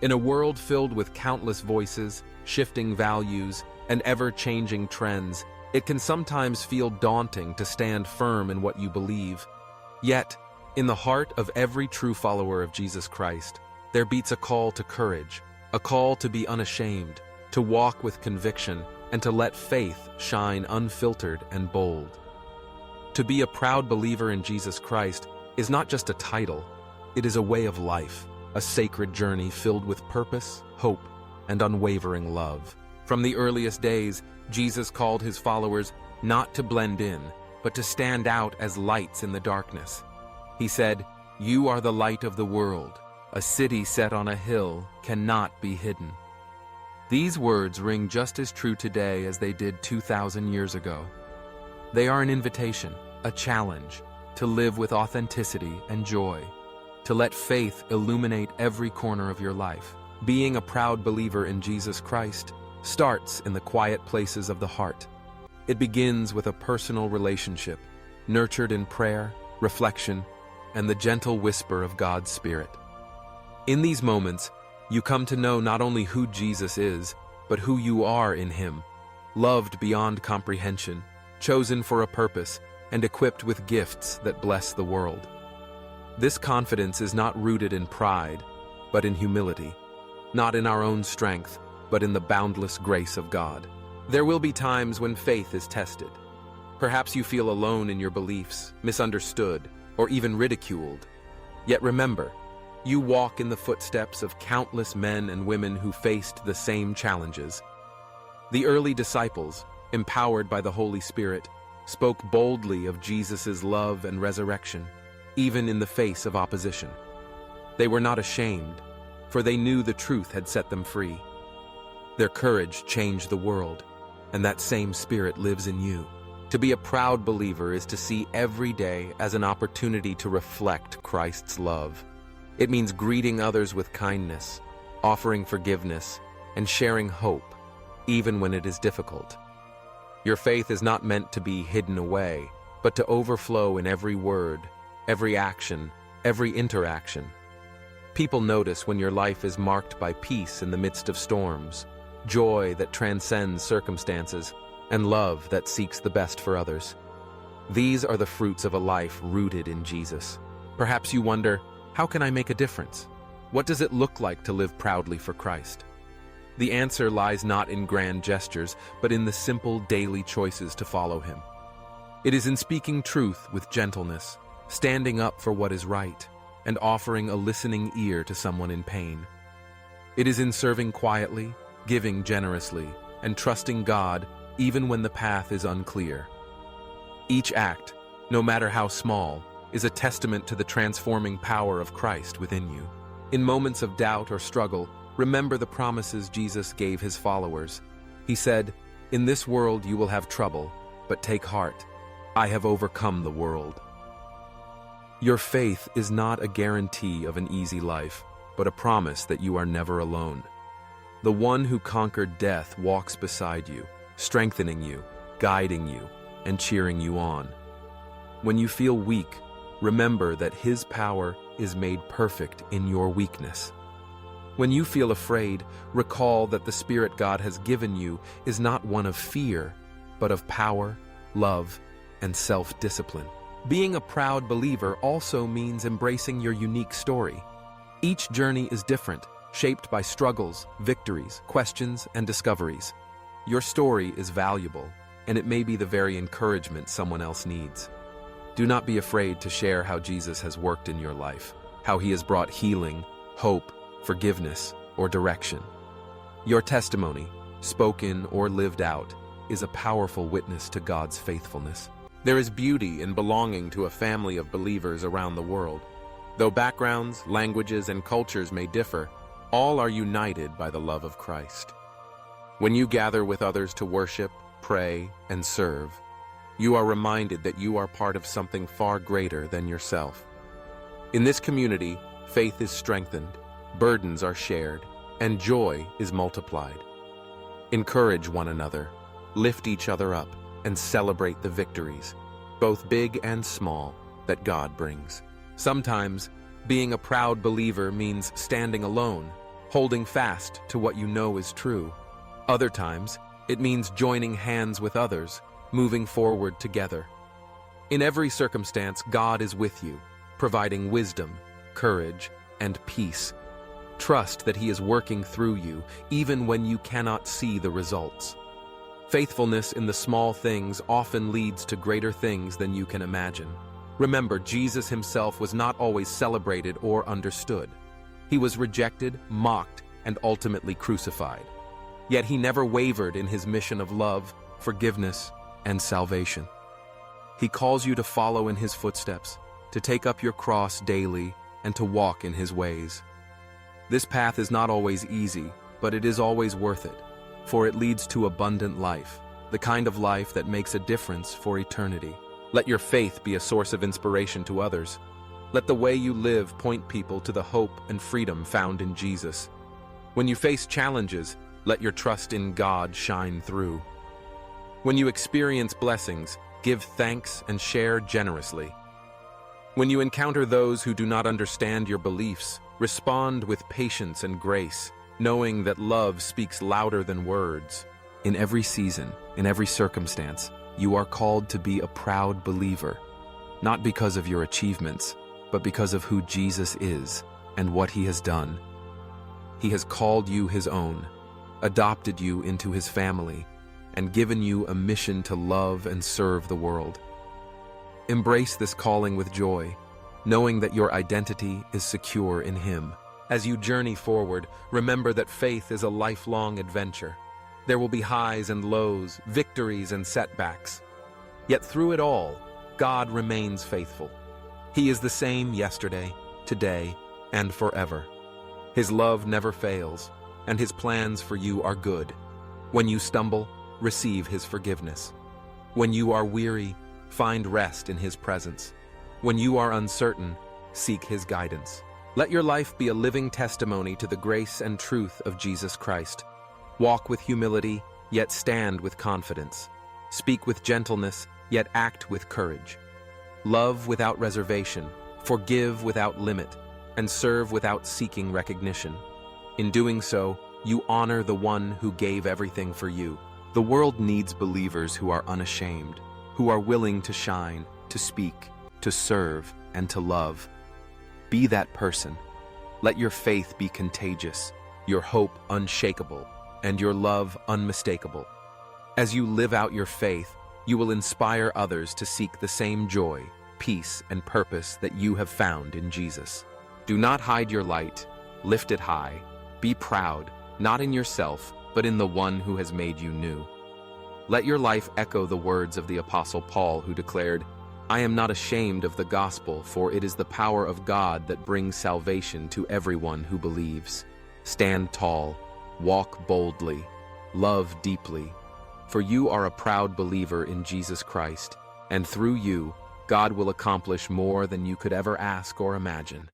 In a world filled with countless voices, shifting values, and ever-changing trends, it can sometimes feel daunting to stand firm in what you believe. Yet, in the heart of every true follower of Jesus Christ, there beats a call to courage, a call to be unashamed, to walk with conviction, and to let faith shine unfiltered and bold. To be a proud believer in Jesus Christ is not just a title, it is a way of life, a sacred journey filled with purpose, hope, and unwavering love. From the earliest days, Jesus called his followers not to blend in, but to stand out as lights in the darkness. He said, "You are the light of the world. A city set on a hill cannot be hidden." These words ring just as true today as they did 2,000 years ago. They are an invitation, a challenge, to live with authenticity and joy, to let faith illuminate every corner of your life. Being a proud believer in Jesus Christ starts in the quiet places of the heart. It begins with a personal relationship, nurtured in prayer, reflection, and the gentle whisper of God's Spirit. In these moments, you come to know not only who Jesus is, but who you are in him, loved beyond comprehension, chosen for a purpose, and equipped with gifts that bless the world. This confidence is not rooted in pride, but in humility, not in our own strength, but in the boundless grace of God. There will be times when faith is tested. Perhaps you feel alone in your beliefs, misunderstood, or even ridiculed. Yet remember, you walk in the footsteps of countless men and women who faced the same challenges. The early disciples, empowered by the Holy Spirit, spoke boldly of Jesus' love and resurrection, even in the face of opposition. They were not ashamed, for they knew the truth had set them free. Their courage changed the world, and that same Spirit lives in you. To be a proud believer is to see every day as an opportunity to reflect Christ's love. It means greeting others with kindness, offering forgiveness, and sharing hope, even when it is difficult. Your faith is not meant to be hidden away, but to overflow in every word, every action, every interaction. People notice when your life is marked by peace in the midst of storms, joy that transcends circumstances, and love that seeks the best for others. These are the fruits of a life rooted in Jesus. Perhaps you wonder, how can I make a difference? What does it look like to live proudly for Christ? The answer lies not in grand gestures, but in the simple daily choices to follow him. It is in speaking truth with gentleness, standing up for what is right, and offering a listening ear to someone in pain. It is in serving quietly, giving generously, and trusting God even when the path is unclear. Each act, no matter how small, is a testament to the transforming power of Christ within you. In moments of doubt or struggle, remember the promises Jesus gave his followers. He said, "In this world you will have trouble, but take heart. I have overcome the world." Your faith is not a guarantee of an easy life, but a promise that you are never alone. The one who conquered death walks beside you, strengthening you, guiding you, and cheering you on. When you feel weak, remember that his power is made perfect in your weakness. When you feel afraid, recall that the Spirit God has given you is not one of fear, but of power, love, and self-discipline. Being a proud believer also means embracing your unique story. Each journey is different, shaped by struggles, victories, questions, and discoveries. Your story is valuable, and it may be the very encouragement someone else needs. Do not be afraid to share how Jesus has worked in your life, how he has brought healing, hope, forgiveness, or direction. Your testimony, spoken or lived out, is a powerful witness to God's faithfulness. There is beauty in belonging to a family of believers around the world. Though backgrounds, languages, and cultures may differ, all are united by the love of Christ. When you gather with others to worship, pray, and serve, you are reminded that you are part of something far greater than yourself. In this community, faith is strengthened, burdens are shared, and joy is multiplied. Encourage one another, lift each other up, and celebrate the victories, both big and small, that God brings. Sometimes, being a proud believer means standing alone, holding fast to what you know is true. Other times, it means joining hands with others, moving forward together. In every circumstance, God is with you, providing wisdom, courage, and peace. Trust that He is working through you, even when you cannot see the results. Faithfulness in the small things often leads to greater things than you can imagine. Remember, Jesus Himself was not always celebrated or understood. He was rejected, mocked, and ultimately crucified. Yet He never wavered in His mission of love, forgiveness, and salvation. He calls you to follow in His footsteps, to take up your cross daily, and to walk in His ways. This path is not always easy, but it is always worth it, for it leads to abundant life, the kind of life that makes a difference for eternity. Let your faith be a source of inspiration to others. Let the way you live point people to the hope and freedom found in Jesus. When you face challenges, let your trust in God shine through. When you experience blessings, give thanks and share generously. When you encounter those who do not understand your beliefs, respond with patience and grace, knowing that love speaks louder than words. In every season, in every circumstance, you are called to be a proud believer, not because of your achievements, but because of who Jesus is and what He has done. He has called you His own, adopted you into His family, and given you a mission to love and serve the world. Embrace this calling with joy, knowing that your identity is secure in Him. As you journey forward, remember that faith is a lifelong adventure. There will be highs and lows, victories and setbacks. Yet through it all, God remains faithful. He is the same yesterday, today, and forever. His love never fails, and His plans for you are good. When you stumble, receive His forgiveness. When you are weary, find rest in His presence. When you are uncertain, seek His guidance. Let your life be a living testimony to the grace and truth of Jesus Christ. Walk with humility, yet stand with confidence. Speak with gentleness, yet act with courage. Love without reservation, forgive without limit, and serve without seeking recognition. In doing so, you honor the one who gave everything for you. The world needs believers who are unashamed, who are willing to shine, to speak, to serve, and to love. Be that person. Let your faith be contagious, your hope unshakable, and your love unmistakable. As you live out your faith, you will inspire others to seek the same joy, peace, and purpose that you have found in Jesus. Do not hide your light, lift it high. Be proud, not in yourself, but in the one who has made you new. Let your life echo the words of the Apostle Paul, who declared, "I am not ashamed of the gospel, for it is the power of God that brings salvation to everyone who believes." Stand tall, walk boldly, love deeply, for you are a proud believer in Jesus Christ, and through you, God will accomplish more than you could ever ask or imagine.